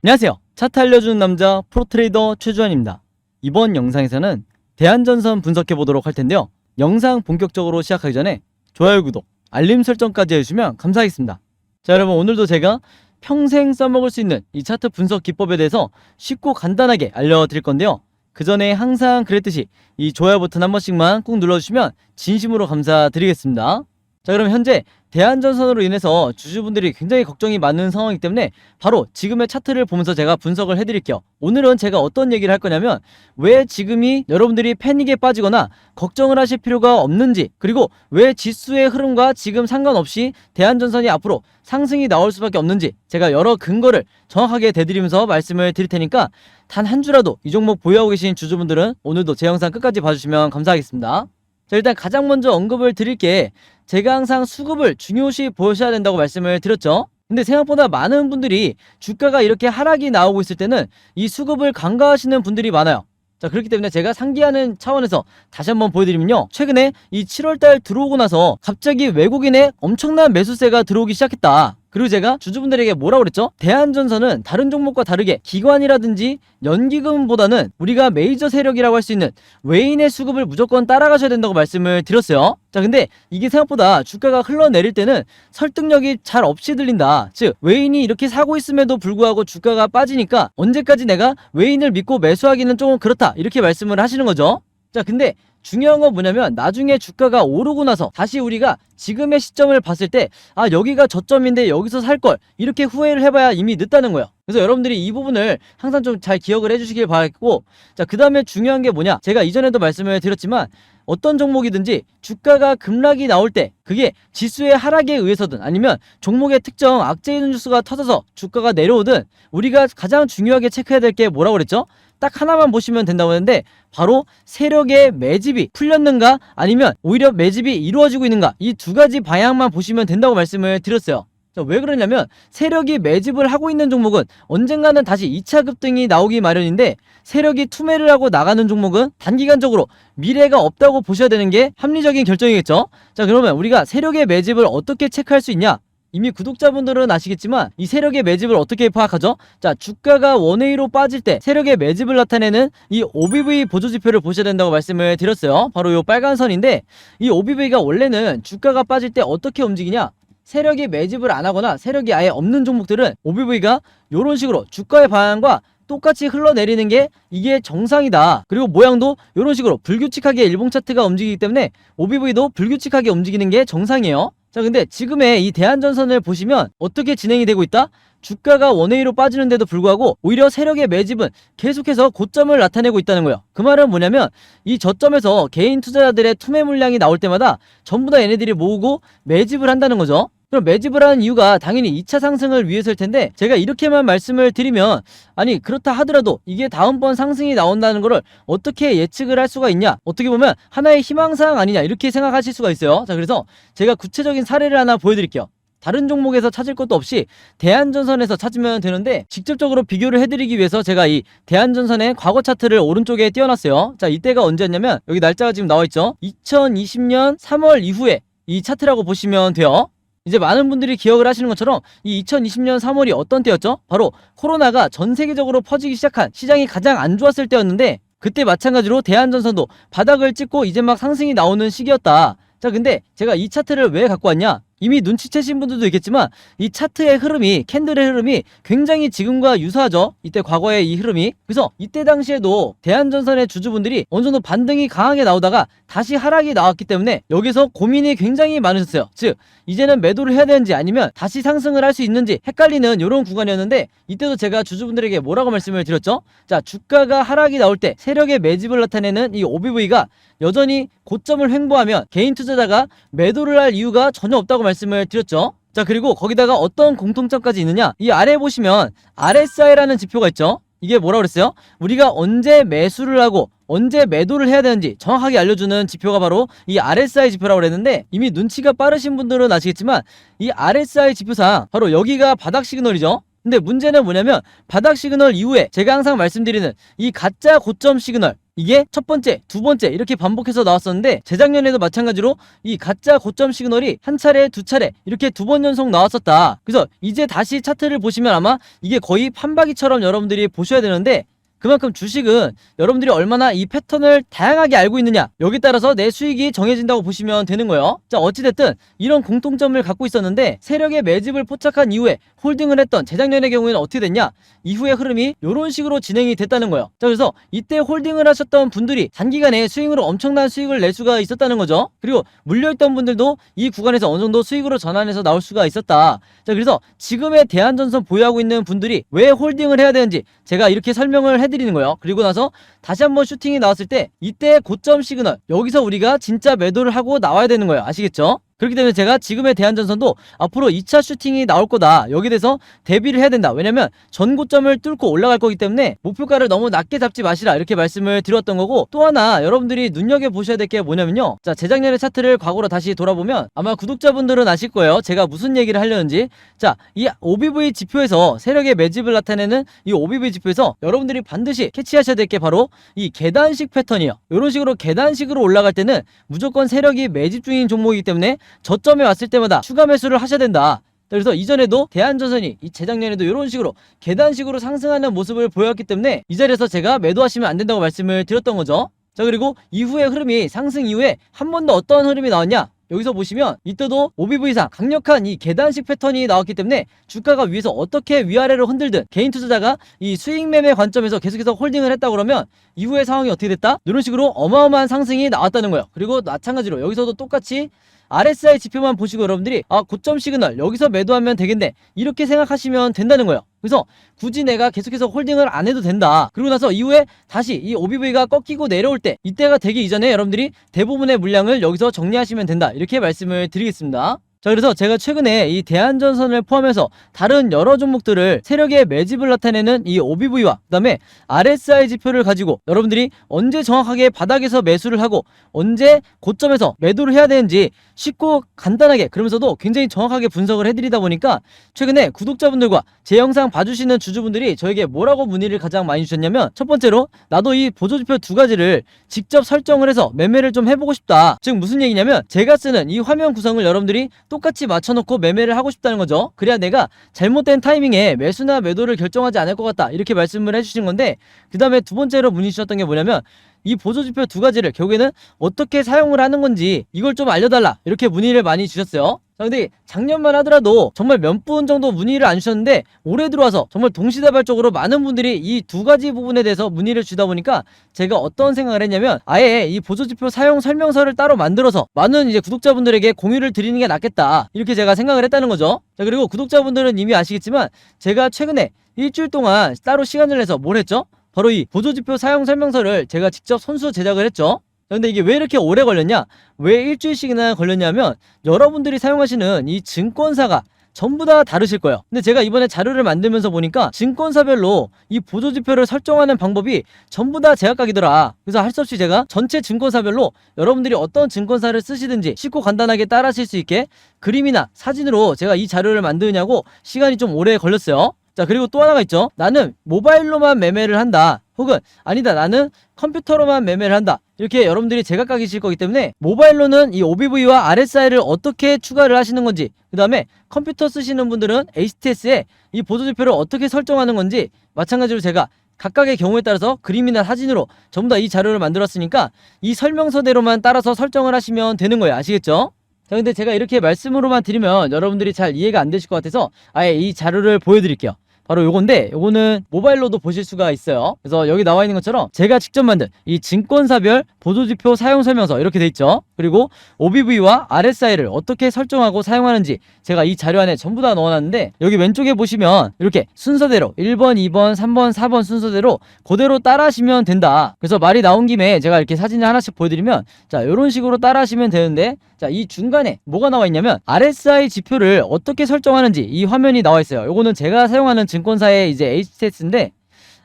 안녕하세요. 차트 알려주는 남자 프로트레이더 최주환입니다. 이번 영상에서는 대한전선 분석해보도록 할 텐데요. 영상 본격적으로 시작하기 전에 좋아요, 구독, 알림 설정까지 해주시면 감사하겠습니다. 자, 여러분, 오늘도 제가 평생 써먹을 수 있는 이 차트 분석 기법에 대해서 쉽고 간단하게 알려드릴 건데요. 그 전에 항상 그랬듯이 이 좋아요 버튼 한 번씩만 꾹 눌러주시면 진심으로 감사드리겠습니다. 자, 그럼 현재 대한전선으로 인해서 주주분들이 굉장히 걱정이 많은 상황이기 때문에 바로 지금의 차트를 보면서 제가 분석을 해드릴게요. 오늘은 제가 어떤 얘기를 할 거냐면 왜 지금이 여러분들이 패닉에 빠지거나 걱정을 하실 필요가 없는지, 그리고 왜 지수의 흐름과 지금 상관없이 대한전선이 앞으로 상승이 나올 수밖에 없는지 제가 여러 근거를 정확하게 대드리면서 말씀을 드릴 테니까 단 한 주라도 이 종목 보유하고 계신 주주분들은 오늘도 제 영상 끝까지 봐주시면 감사하겠습니다. 자, 일단 가장 먼저 언급을 드릴 게, 제가 항상 수급을 중요시 보셔야 된다고 말씀을 드렸죠. 근데 생각보다 많은 분들이 주가가 이렇게 하락이 나오고 있을 때는 이 수급을 간과하시는 분들이 많아요. 자, 그렇기 때문에 제가 상기하는 차원에서 다시 한번 보여드리면요, 최근에 이 7월달 들어오고 나서 갑자기 외국인의 엄청난 매수세가 들어오기 시작했다. 그리고 제가 주주분들에게 뭐라고 그랬죠? 대한전선은 다른 종목과 다르게 기관이라든지 연기금보다는 우리가 메이저 세력이라고 할 수 있는 외인의 수급을 무조건 따라가셔야 된다고 말씀을 드렸어요. 자, 근데 이게 생각보다 주가가 흘러내릴 때는 설득력이 잘 없이 들린다. 즉, 외인이 이렇게 사고 있음에도 불구하고 주가가 빠지니까 언제까지 내가 외인을 믿고 매수하기는 조금 그렇다, 이렇게 말씀을 하시는 거죠. 자, 근데 중요한 건 뭐냐면 나중에 주가가 오르고 나서 다시 우리가 지금의 시점을 봤을 때, 아, 여기가 저점인데 여기서 살걸, 이렇게 후회를 해봐야 이미 늦다는 거예요. 그래서 여러분들이 이 부분을 항상 좀 잘 기억을 해주시길 바라겠고, 자, 그 다음에 중요한 게 뭐냐, 제가 이전에도 말씀을 드렸지만 어떤 종목이든지 주가가 급락이 나올 때, 그게 지수의 하락에 의해서든 아니면 종목의 특정 악재이는 뉴스가 터져서 주가가 내려오든, 우리가 가장 중요하게 체크해야 될 게 뭐라고 그랬죠? 딱 하나만 보시면 된다고 했는데, 바로 세력의 매집이 풀렸는가 아니면 오히려 매집이 이루어지고 있는가, 이 두 가지 방향만 보시면 된다고 말씀을 드렸어요. 자, 왜 그러냐면 세력이 매집을 하고 있는 종목은 언젠가는 다시 2차 급등이 나오기 마련인데, 세력이 투매를 하고 나가는 종목은 단기간적으로 미래가 없다고 보셔야 되는 게 합리적인 결정이겠죠. 자, 그러면 우리가 세력의 매집을 어떻게 체크할 수 있냐? 이미 구독자분들은 아시겠지만 이 세력의 매집을 어떻게 파악하죠? 자, 주가가 원웨이로 빠질 때 세력의 매집을 나타내는 이 OBV 보조지표를 보셔야 된다고 말씀을 드렸어요. 바로 이 빨간 선인데, 이 OBV가 원래는 주가가 빠질 때 어떻게 움직이냐, 세력이 매집을 안 하거나 세력이 아예 없는 종목들은 OBV가 이런 식으로 주가의 방향과 똑같이 흘러내리는 게 이게 정상이다. 그리고 모양도 이런 식으로 불규칙하게 일봉 차트가 움직이기 때문에 OBV도 불규칙하게 움직이는 게 정상이에요. 자, 근데 지금의 이 대한전선을 보시면 어떻게 진행이 되고 있다? 주가가 원웨이로 빠지는데도 불구하고 오히려 세력의 매집은 계속해서 고점을 나타내고 있다는 거예요. 그 말은 뭐냐면 이 저점에서 개인 투자자들의 투매 물량이 나올 때마다 전부 다 얘네들이 모으고 매집을 한다는 거죠. 그럼 매집을 하는 이유가 당연히 2차 상승을 위해서일 텐데, 제가 이렇게만 말씀을 드리면, 아니 그렇다 하더라도 이게 다음번 상승이 나온다는 거를 어떻게 예측을 할 수가 있냐, 어떻게 보면 하나의 희망사항 아니냐, 이렇게 생각하실 수가 있어요. 자, 그래서 제가 구체적인 사례를 하나 보여드릴게요. 다른 종목에서 찾을 것도 없이 대한전선에서 찾으면 되는데, 직접적으로 비교를 해드리기 위해서 제가 이 대한전선의 과거 차트를 오른쪽에 띄워놨어요. 자, 이때가 언제였냐면 여기 날짜가 지금 나와있죠. 2020년 3월 이후에 이 차트라고 보시면 돼요. 이제 많은 분들이 기억을 하시는 것처럼 이 2020년 3월이 어떤 때였죠? 바로 코로나가 전 세계적으로 퍼지기 시작한, 시장이 가장 안 좋았을 때였는데, 그때 마찬가지로 대한전선도 바닥을 찍고 이제 막 상승이 나오는 시기였다. 자, 근데 제가 이 차트를 왜 갖고 왔냐? 이미 눈치채신 분들도 있겠지만 이 차트의 흐름이, 캔들의 흐름이 굉장히 지금과 유사하죠. 이때 과거의 이 흐름이. 그래서 이때 당시에도 대한전선의 주주분들이 어느 정도 반등이 강하게 나오다가 다시 하락이 나왔기 때문에 여기서 고민이 굉장히 많으셨어요. 즉, 이제는 매도를 해야 되는지 아니면 다시 상승을 할 수 있는지 헷갈리는 이런 구간이었는데, 이때도 제가 주주분들에게 뭐라고 말씀을 드렸죠? 자, 주가가 하락이 나올 때 세력의 매집을 나타내는 이 OBV가 여전히 고점을 횡보하면 개인 투자자가 매도를 할 이유가 전혀 없다고 말씀을 드렸죠. 자, 그리고 거기다가 어떤 공통점까지 있느냐, 이 아래 보시면 RSI라는 지표가 있죠. 이게 뭐라고 그랬어요? 우리가 언제 매수를 하고 언제 매도를 해야 되는지 정확하게 알려주는 지표가 바로 이 RSI 지표라고 그랬는데, 이미 눈치가 빠르신 분들은 아시겠지만 이 RSI 지표상 바로 여기가 바닥 시그널이죠. 근데 문제는 뭐냐면 바닥 시그널 이후에 제가 항상 말씀드리는 이 가짜 고점 시그널, 이게 첫 번째, 두 번째 이렇게 반복해서 나왔었는데 재작년에도 마찬가지로 이 가짜 고점 시그널이 한 차례, 두 차례 이렇게 두 번 연속 나왔었다. 그래서 이제 다시 차트를 보시면 아마 이게 거의 판박이처럼 여러분들이 보셔야 되는데, 그만큼 주식은 여러분들이 얼마나 이 패턴을 다양하게 알고 있느냐, 여기 따라서 내 수익이 정해진다고 보시면 되는 거예요. 자, 어찌됐든 이런 공통점을 갖고 있었는데 세력의 매집을 포착한 이후에 홀딩을 했던 재작년의 경우에는 어떻게 됐냐, 이후의 흐름이 이런 식으로 진행이 됐다는 거예요. 자, 그래서 이때 홀딩을 하셨던 분들이 단기간에 스윙으로 엄청난 수익을 낼 수가 있었다는 거죠. 그리고 물려있던 분들도 이 구간에서 어느 정도 수익으로 전환해서 나올 수가 있었다. 자, 그래서 지금의 대한전선 보유하고 있는 분들이 왜 홀딩을 해야 되는지 제가 이렇게 설명을 해드리는 거예요. 그리고 나서 다시 한번 슈팅이 나왔을 때 이때 고점 시그널, 여기서 우리가 진짜 매도를 하고 나와야 되는 거예요. 아시겠죠? 그렇기 때문에 제가 지금의 대한전선도 앞으로 2차 슈팅이 나올 거다, 여기에 대해서 대비를 해야 된다. 왜냐면 전고점을 뚫고 올라갈 거기 때문에 목표가를 너무 낮게 잡지 마시라, 이렇게 말씀을 드렸던 거고, 또 하나 여러분들이 눈여겨보셔야 될 게 뭐냐면요, 자, 재작년의 차트를 과거로 다시 돌아보면 아마 구독자분들은 아실 거예요, 제가 무슨 얘기를 하려는지. 자, 이 OBV 지표에서 세력의 매집을 나타내는 이 OBV 지표에서 여러분들이 반드시 캐치하셔야 될 게 바로 이 계단식 패턴이에요. 이런 식으로 계단식으로 올라갈 때는 무조건 세력이 매집 중인 종목이기 때문에 저점에 왔을 때마다 추가 매수를 하셔야 된다. 그래서 이전에도 대한전선이 이 재작년에도 이런 식으로 계단식으로 상승하는 모습을 보였기 때문에 이 자리에서 제가 매도하시면 안 된다고 말씀을 드렸던 거죠. 자, 그리고 이후의 흐름이, 상승 이후에 한 번 더 어떤 흐름이 나왔냐, 여기서 보시면 이때도 OBV상 강력한 이 계단식 패턴이 나왔기 때문에 주가가 위에서 어떻게 위아래로 흔들든 개인 투자자가 이 수익 매매 관점에서 계속해서 홀딩을 했다 그러면 이후의 상황이 어떻게 됐다? 이런 식으로 어마어마한 상승이 나왔다는 거예요. 그리고 마찬가지로 여기서도 똑같이 RSI 지표만 보시고 여러분들이 고점 시그널 여기서 매도하면 되겠네, 이렇게 생각하시면 된다는 거예요. 그래서 굳이 내가 계속해서 홀딩을 안 해도 된다. 그리고 나서 이후에 다시 이 OBV가 꺾이고 내려올 때, 이때가 되기 이전에 여러분들이 대부분의 물량을 여기서 정리하시면 된다, 이렇게 말씀을 드리겠습니다. 자, 그래서 제가 최근에 이 대한전선을 포함해서 다른 여러 종목들을 세력의 매집을 나타내는 이 OBV와 그 다음에 RSI 지표를 가지고 여러분들이 언제 정확하게 바닥에서 매수를 하고 언제 고점에서 매도를 해야 되는지 쉽고 간단하게, 그러면서도 굉장히 정확하게 분석을 해드리다 보니까 최근에 구독자분들과 제 영상 봐주시는 주주분들이 저에게 뭐라고 문의를 가장 많이 주셨냐면, 첫 번째로 나도 이 보조지표 두 가지를 직접 설정을 해서 매매를 좀 해보고 싶다. 즉 무슨 얘기냐면, 제가 쓰는 이 화면 구성을 여러분들이 똑같이 맞춰놓고 매매를 하고 싶다는 거죠. 그래야 내가 잘못된 타이밍에 매수나 매도를 결정하지 않을 것 같다, 이렇게 말씀을 해주신 건데, 그 다음에 두 번째로 문의 주셨던 게 뭐냐면, 이 보조지표 두 가지를 결국에는 어떻게 사용을 하는 건지 이걸 좀 알려달라, 이렇게 문의를 많이 주셨어요. 자, 근데 작년만 하더라도 정말 몇 분 정도 문의를 안 주셨는데 올해 들어와서 정말 동시다발적으로 많은 분들이 이 두 가지 부분에 대해서 문의를 주다 보니까 제가 어떤 생각을 했냐면, 아예 이 보조지표 사용 설명서를 따로 만들어서 많은 이제 구독자분들에게 공유를 드리는 게 낫겠다, 이렇게 제가 생각을 했다는 거죠. 자, 그리고 구독자분들은 이미 아시겠지만 제가 최근에 일주일 동안 따로 시간을 내서 뭘 했죠? 바로 이 보조지표 사용 설명서를 제가 직접 손수 제작을 했죠. 근데 이게 왜 이렇게 오래 걸렸냐, 왜 일주일씩이나 걸렸냐면, 여러분들이 사용하시는 이 증권사가 전부 다 다르실 거예요. 근데 제가 이번에 자료를 만들면서 보니까 증권사별로 이 보조지표를 설정하는 방법이 전부 다 제각각이더라. 그래서 할 수 없이 제가 전체 증권사별로 여러분들이 어떤 증권사를 쓰시든지 쉽고 간단하게 따라하실 수 있게 그림이나 사진으로 제가 이 자료를 만드냐고 시간이 좀 오래 걸렸어요. 자, 그리고 또 하나가 있죠. 나는 모바일로만 매매를 한다, 혹은 아니다, 나는 컴퓨터로만 매매를 한다, 이렇게 여러분들이 제각각이실 거기 때문에 모바일로는 이 OBV와 RSI를 어떻게 추가를 하시는 건지, 그 다음에 컴퓨터 쓰시는 분들은 HTS에 이 보조지표를 어떻게 설정하는 건지 마찬가지로 제가 각각의 경우에 따라서 그림이나 사진으로 전부 다 이 자료를 만들었으니까 이 설명서대로만 따라서 설정을 하시면 되는 거예요. 아시겠죠? 자, 근데 제가 이렇게 말씀으로만 드리면 여러분들이 잘 이해가 안 되실 것 같아서 아예 이 자료를 보여드릴게요. 바로 요건데, 요거는 모바일로도 보실 수가 있어요. 그래서 여기 나와 있는 것처럼 제가 직접 만든 이 증권사별 보조지표 사용 설명서 이렇게 돼 있죠. 그리고 OBV와 RSI를 어떻게 설정하고 사용하는지 제가 이 자료 안에 전부 다 넣어놨는데, 여기 왼쪽에 보시면 이렇게 순서대로 1번, 2번, 3번, 4번 순서대로 그대로 따라하시면 된다. 그래서 말이 나온 김에 제가 이렇게 사진을 하나씩 보여드리면, 자, 요런 식으로 따라하시면 되는데, 자, 이 중간에 뭐가 나와 있냐면 RSI 지표를 어떻게 설정하는지 이 화면이 나와 있어요. 요거는 제가 사용하는 증권사의 이제 HTS인데,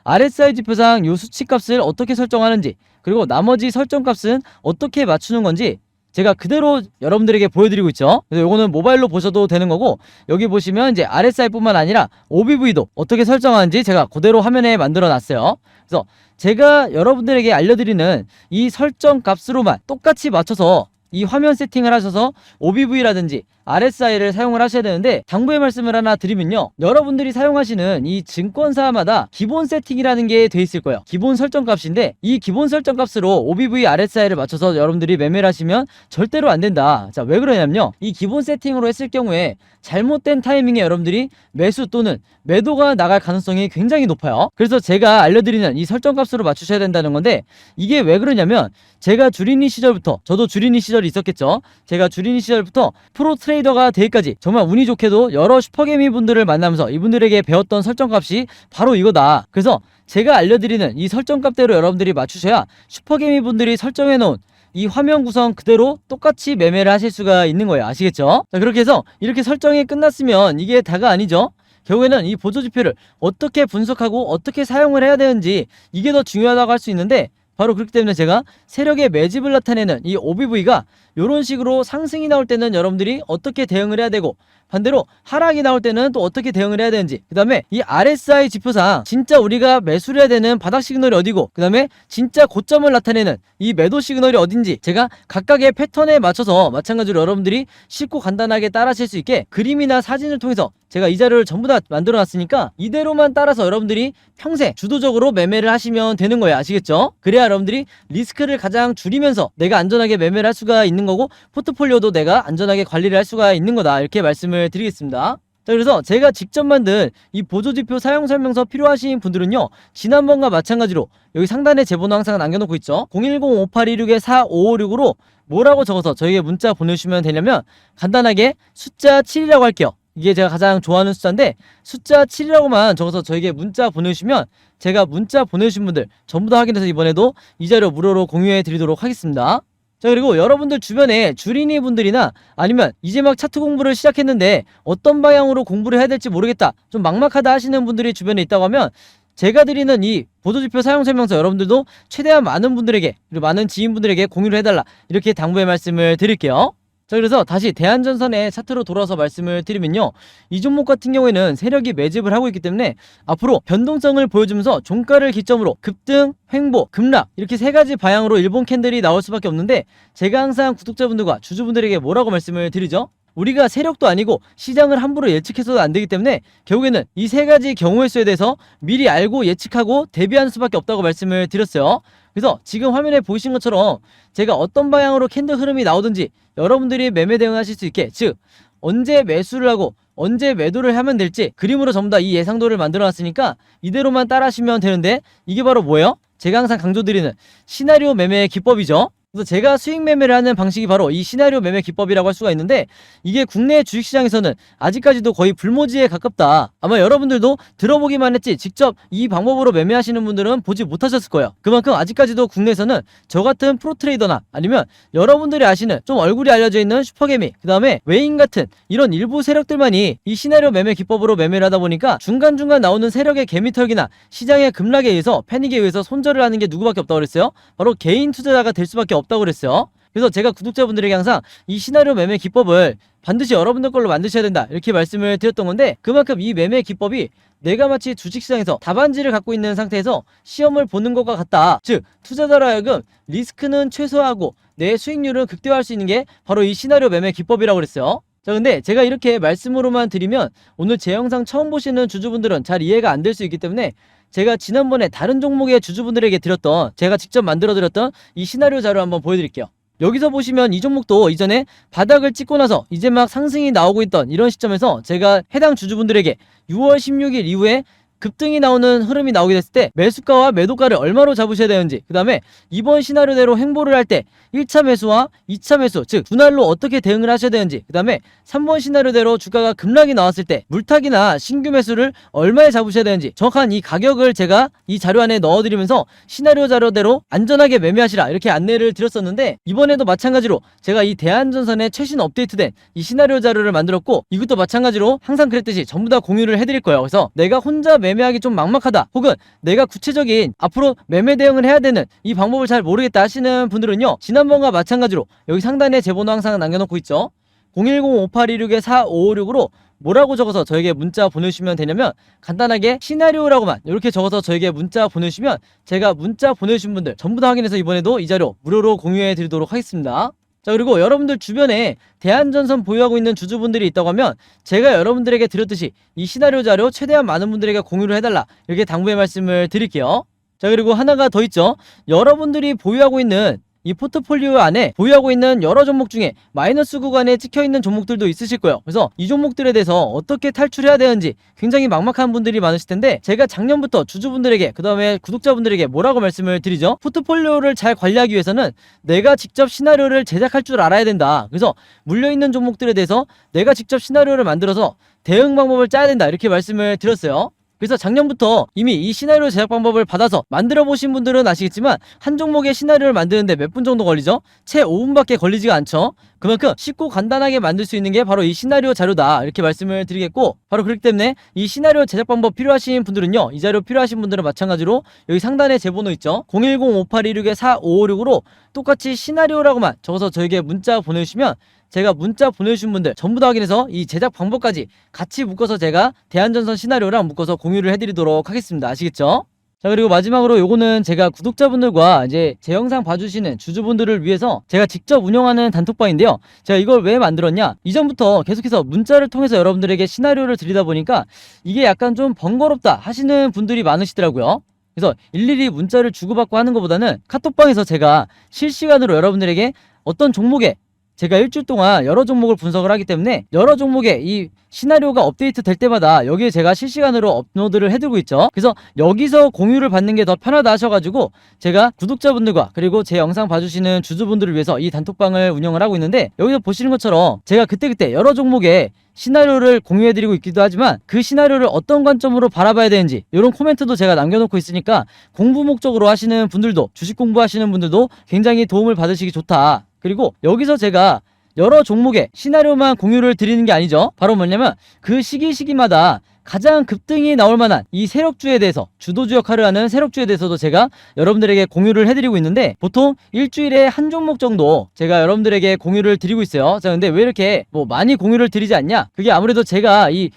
RSI 지표상 요 수치값을 어떻게 설정하는지, 그리고 나머지 설정값은 어떻게 맞추는 건지 제가 그대로 여러분들에게 보여드리고 있죠. 그래서 요거는 모바일로 보셔도 되는 거고, 여기 보시면 이제 RSI뿐만 아니라 OBV도 어떻게 설정하는지 제가 그대로 화면에 만들어 놨어요. 그래서 제가 여러분들에게 알려드리는 이 설정 값으로만 똑같이 맞춰서 이 화면 세팅을 하셔서 OBV라든지 RSI를 사용을 하셔야 되는데, 당부의 말씀을 하나 드리면요, 여러분들이 사용하시는 이 증권사마다 기본 세팅이라는 게 돼 있을 거예요. 기본 설정 값인데, 이 기본 설정 값으로 OBV, RSI를 맞춰서 여러분들이 매매를 하시면 절대로 안 된다. 자, 왜 그러냐면요, 이 기본 세팅으로 했을 경우에 잘못된 타이밍에 여러분들이 매수 또는 매도가 나갈 가능성이 굉장히 높아요. 그래서 제가 알려드리는 이 설정 값으로 맞추셔야 된다는 건데, 이게 왜 그러냐면, 제가 주린이 시절부터, 저도 주린이 시절이 있었겠죠. 제가 주린이 시절부터 프로 트레이더가 되기까지 정말 운이 좋게도 여러 슈퍼개미 분들을 만나면서 이분들에게 배웠던 설정 값이 바로 이거다. 그래서 제가 알려드리는 이 설정 값대로 여러분들이 맞추셔야 슈퍼개미 분들이 설정해 놓은 이 화면 구성 그대로 똑같이 매매를 하실 수가 있는 거예요. 아시겠죠? 자, 그렇게 해서 이렇게 설정이 끝났으면 이게 다가 아니죠. 결국에는 이 보조지표를 어떻게 분석하고 어떻게 사용을 해야 되는지, 이게 더 중요하다고 할 수 있는데, 바로 그렇기 때문에 제가 세력의 매집을 나타내는 이 OBV가 이런 식으로 상승이 나올 때는 여러분들이 어떻게 대응을 해야 되고, 반대로 하락이 나올 때는 또 어떻게 대응을 해야 되는지, 그 다음에 이 RSI 지표상 진짜 우리가 매수를 해야 되는 바닥 시그널이 어디고, 그 다음에 진짜 고점을 나타내는 이 매도 시그널이 어딘지, 제가 각각의 패턴에 맞춰서 마찬가지로 여러분들이 쉽고 간단하게 따라하실 수 있게 그림이나 사진을 통해서 제가 이 자료를 전부 다 만들어 놨으니까 이대로만 따라서 여러분들이 평생 주도적으로 매매를 하시면 되는 거예요. 아시겠죠? 그래야 여러분들이 리스크를 가장 줄이면서 내가 안전하게 매매를 할 수가 있는 거고, 포트폴리오도 내가 안전하게 관리를 할 수가 있는 거다, 이렇게 말씀을 드리겠습니다. 자, 그래서 제가 직접 만든 이 보조지표 사용 설명서 필요하신 분들은요, 지난번과 마찬가지로 여기 상단에 제 번호 항상 남겨놓고 있죠. 010-5826-4556으로 뭐라고 적어서 저에게 문자 보내주시면 되냐면, 간단하게 숫자 7이라고 할게요. 이게 제가 가장 좋아하는 숫자인데, 숫자 7이라고만 적어서 저에게 문자 보내주시면 제가 문자 보내주신 분들 전부 다 확인해서 이번에도 이 자료 무료로 공유해 드리도록 하겠습니다. 자, 그리고 여러분들 주변에 주린이 분들이나 아니면 이제 막 차트 공부를 시작했는데 어떤 방향으로 공부를 해야 될지 모르겠다, 좀 막막하다 하시는 분들이 주변에 있다고 하면, 제가 드리는 이 보조지표 사용 설명서 여러분들도 최대한 많은 분들에게, 그리고 많은 지인분들에게 공유를 해달라, 이렇게 당부의 말씀을 드릴게요. 자, 그래서 다시 대한전선의 차트로 돌아서 말씀을 드리면요, 이 종목 같은 경우에는 세력이 매집을 하고 있기 때문에 앞으로 변동성을 보여주면서 종가를 기점으로 급등, 횡보, 급락, 이렇게 세 가지 방향으로 일본 캔들이 나올 수밖에 없는데, 제가 항상 구독자분들과 주주분들에게 뭐라고 말씀을 드리죠? 우리가 세력도 아니고 시장을 함부로 예측해서도 안 되기 때문에 결국에는 이 세 가지 경우의 수에 대해서 미리 알고 예측하고 대비하는 수밖에 없다고 말씀을 드렸어요. 그래서 지금 화면에 보이신 것처럼 제가 어떤 방향으로 캔들 흐름이 나오든지 여러분들이 매매 대응하실 수 있게, 즉 언제 매수를 하고 언제 매도를 하면 될지 그림으로 전부 다 이 예상도를 만들어 놨으니까 이대로만 따라 하시면 되는데, 이게 바로 뭐예요? 제가 항상 강조드리는 시나리오 매매의 기법이죠. 그래서 제가 수익 매매를 하는 방식이 바로 이 시나리오 매매 기법이라고 할 수가 있는데, 이게 국내 주식시장에서는 아직까지도 거의 불모지에 가깝다. 아마 여러분들도 들어보기만 했지 직접 이 방법으로 매매하시는 분들은 보지 못하셨을 거예요. 그만큼 아직까지도 국내에서는 저 같은 프로트레이더나 아니면 여러분들이 아시는 좀 얼굴이 알려져 있는 슈퍼개미, 그 다음에 외인 같은 이런 일부 세력들만이 이 시나리오 매매 기법으로 매매를 하다 보니까 중간중간 나오는 세력의 개미털기나 시장의 급락에 의해서, 패닉에 의해서 손절을 하는 게 누구밖에 없다고 그랬어요? 바로 개인 투자자가 될 수밖에 없다고 그랬어요. 그래서 제가 구독자분들에게 항상 이 시나리오 매매 기법을 반드시 여러분들 걸로 만드셔야 된다, 이렇게 말씀을 드렸던 건데, 그만큼 이 매매 기법이 내가 마치 주식시장에서 답안지를 갖고 있는 상태에서 시험을 보는 것과 같다. 즉 투자자로 하여금 리스크는 최소화하고 내 수익률은 극대화할 수 있는 게 바로 이 시나리오 매매 기법이라고 그랬어요. 자, 근데 제가 이렇게 말씀으로만 드리면 오늘 제 영상 처음 보시는 주주분들은 잘 이해가 안 될 수 있기 때문에, 제가 지난번에 다른 종목의 주주분들에게 드렸던, 제가 직접 만들어 드렸던 이 시나리오 자료 한번 보여드릴게요. 여기서 보시면 이 종목도 이전에 바닥을 찍고 나서 이제 막 상승이 나오고 있던 이런 시점에서 제가 해당 주주분들에게 6월 16일 이후에 급등이 나오는 흐름이 나오게 됐을 때 매수가와 매도가를 얼마로 잡으셔야 되는지, 그 다음에 이번 시나리오대로 횡보를 할 때 1차 매수와 2차 매수, 즉 분할로 어떻게 대응을 하셔야 되는지, 그 다음에 3번 시나리오대로 주가가 급락이 나왔을 때 물타기나 신규 매수를 얼마에 잡으셔야 되는지 정확한 이 가격을 제가 이 자료 안에 넣어드리면서 시나리오 자료대로 안전하게 매매하시라, 이렇게 안내를 드렸었는데, 이번에도 마찬가지로 제가 이 대한전선의 최신 업데이트된 이 시나리오 자료를 만들었고, 이것도 마찬가지로 항상 그랬듯이 전부 다 공유를 해드릴 거예요. 그래서 내가 혼자 매매하기 좀 막막하다, 혹은 내가 구체적인 앞으로 매매 대응을 해야 되는 이 방법을 잘 모르겠다 하시는 분들은요, 지난번과 마찬가지로 여기 상단에 제 번호 항상 남겨놓고 있죠. 010-5826-4556으로 뭐라고 적어서 저에게 문자 보내주시면 되냐면, 간단하게 시나리오라고만 이렇게 적어서 저에게 문자 보내주시면 제가 문자 보내주신 분들 전부 다 확인해서 이번에도 이 자료 무료로 공유해 드리도록 하겠습니다. 자, 그리고 여러분들 주변에 대한전선 보유하고 있는 주주분들이 있다고 하면 제가 여러분들에게 드렸듯이 이 시나리오 자료 최대한 많은 분들에게 공유를 해달라, 이렇게 당부의 말씀을 드릴게요. 자, 그리고 하나가 더 있죠. 여러분들이 보유하고 있는 이 포트폴리오 안에 보유하고 있는 여러 종목 중에 마이너스 구간에 찍혀있는 종목들도 있으실 거예요. 그래서 이 종목들에 대해서 어떻게 탈출해야 되는지 굉장히 막막한 분들이 많으실 텐데, 제가 작년부터 주주분들에게, 그 다음에 구독자분들에게 뭐라고 말씀을 드리죠? 포트폴리오를 잘 관리하기 위해서는 내가 직접 시나리오를 제작할 줄 알아야 된다. 그래서 물려있는 종목들에 대해서 내가 직접 시나리오를 만들어서 대응 방법을 짜야 된다, 이렇게 말씀을 드렸어요. 그래서 작년부터 이미 이 시나리오 제작 방법을 받아서 만들어 보신 분들은 아시겠지만, 한 종목의 시나리오를 만드는데 몇 분 정도 걸리죠? 채 5분밖에 걸리지가 않죠. 그만큼 쉽고 간단하게 만들 수 있는 게 바로 이 시나리오 자료다, 이렇게 말씀을 드리겠고, 바로 그렇기 때문에 이 시나리오 제작 방법 필요하신 분들은요, 이 자료 필요하신 분들은 마찬가지로 여기 상단에 제 번호 있죠? 010-5826-4556으로 똑같이 시나리오라고만 적어서 저에게 문자 보내주시면 제가 문자 보내주신 분들 전부 다 확인해서 이 제작 방법까지 같이 묶어서 제가 대한전선 시나리오랑 묶어서 공유를 해드리도록 하겠습니다. 아시겠죠? 자, 그리고 마지막으로 요거는 제가 구독자분들과 이제 제 영상 봐주시는 주주분들을 위해서 제가 직접 운영하는 단톡방인데요. 제가 이걸 왜 만들었냐? 이전부터 계속해서 문자를 통해서 여러분들에게 시나리오를 드리다 보니까 이게 약간 좀 번거롭다 하시는 분들이 많으시더라고요. 그래서 일일이 문자를 주고받고 하는 것보다는 카톡방에서 제가 실시간으로 여러분들에게 어떤 종목에, 제가 일주일 동안 여러 종목을 분석을 하기 때문에 여러 종목의 이 시나리오가 업데이트 될 때마다 여기에 제가 실시간으로 업로드를 해두고 있죠. 그래서 여기서 공유를 받는 게 더 편하다 하셔가지고 제가 구독자분들과 그리고 제 영상 봐주시는 주주분들을 위해서 이 단톡방을 운영을 하고 있는데, 여기서 보시는 것처럼 제가 그때그때 여러 종목의 시나리오를 공유해드리고 있기도 하지만 그 시나리오를 어떤 관점으로 바라봐야 되는지 이런 코멘트도 제가 남겨놓고 있으니까 공부 목적으로 하시는 분들도, 주식 공부하시는 분들도 굉장히 도움을 받으시기 좋다. 그리고 여기서 제가 여러 종목의 시나리오만 공유를 드리는 게 아니죠. 바로 뭐냐면 그 시기마다 가장 급등이 나올 만한 이 세력주에 대해서, 주도주 역할을 하는 세력주에 대해서도 제가 여러분들에게 공유를 해드리고 있는데, 보통 일주일에 한 종목 정도 제가 여러분들에게 공유를 드리고 있어요. 자, 근데 왜 이렇게 뭐 많이 공유를 드리지 않냐? 그게 아무래도 제가 이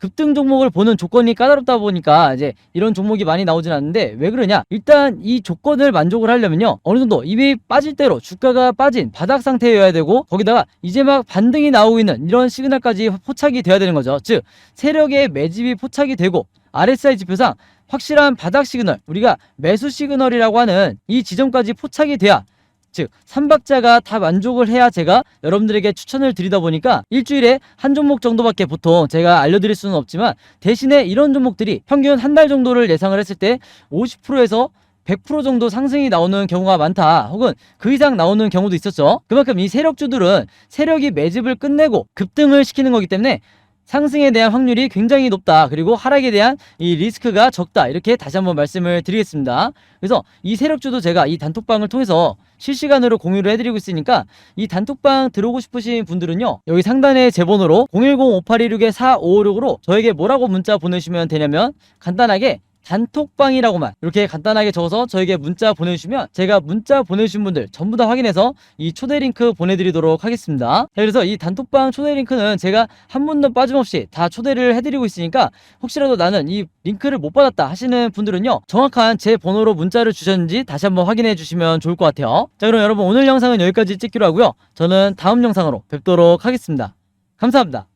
급등 종목을 보는 조건이 까다롭다 보니까 이제 이런 종목이 많이 나오진 않는데, 왜 그러냐? 일단 이 조건을 만족을 하려면요, 어느 정도 이미 빠질 대로 주가가 빠진 바닥 상태여야 되고, 거기다가 이제 막 반등이 나오고 있는 이런 시그널까지 포착이 돼야 되는 거죠. 즉 세력의 매집이 포착이 되고 RSI 지표상 확실한 바닥 시그널, 우리가 매수 시그널이라고 하는 이 지점까지 포착이 돼야, 즉 3박자가 다 만족을 해야 제가 여러분들에게 추천을 드리다 보니까 일주일에 한 종목 정도밖에 보통 제가 알려드릴 수는 없지만, 대신에 이런 종목들이 평균 한 달 정도를 예상을 했을 때 50%에서 100% 정도 상승이 나오는 경우가 많다, 혹은 그 이상 나오는 경우도 있었죠. 그만큼 이 세력주들은 세력이 매집을 끝내고 급등을 시키는 거기 때문에 상승에 대한 확률이 굉장히 높다, 그리고 하락에 대한 이 리스크가 적다, 이렇게 다시 한번 말씀을 드리겠습니다. 그래서 이 세력주도 제가 이 단톡방을 통해서 실시간으로 공유를 해드리고 있으니까, 이 단톡방 들어오고 싶으신 분들은요, 여기 상단에 제 번호로 010-5826-4556으로 저에게 뭐라고 문자 보내주시면 되냐면, 간단하게 단톡방이라고만 이렇게 간단하게 적어서 저에게 문자 보내주시면 제가 문자 보내주신 분들 전부 다 확인해서 이 초대 링크 보내드리도록 하겠습니다. 그래서 이 단톡방 초대 링크는 제가 한 분도 빠짐없이 다 초대를 해드리고 있으니까, 혹시라도 나는 이 링크를 못 받았다 하시는 분들은요, 정확한 제 번호로 문자를 주셨는지 다시 한번 확인해 주시면 좋을 것 같아요. 자, 그럼 여러분 오늘 영상은 여기까지 찍기로 하고요, 저는 다음 영상으로 뵙도록 하겠습니다. 감사합니다.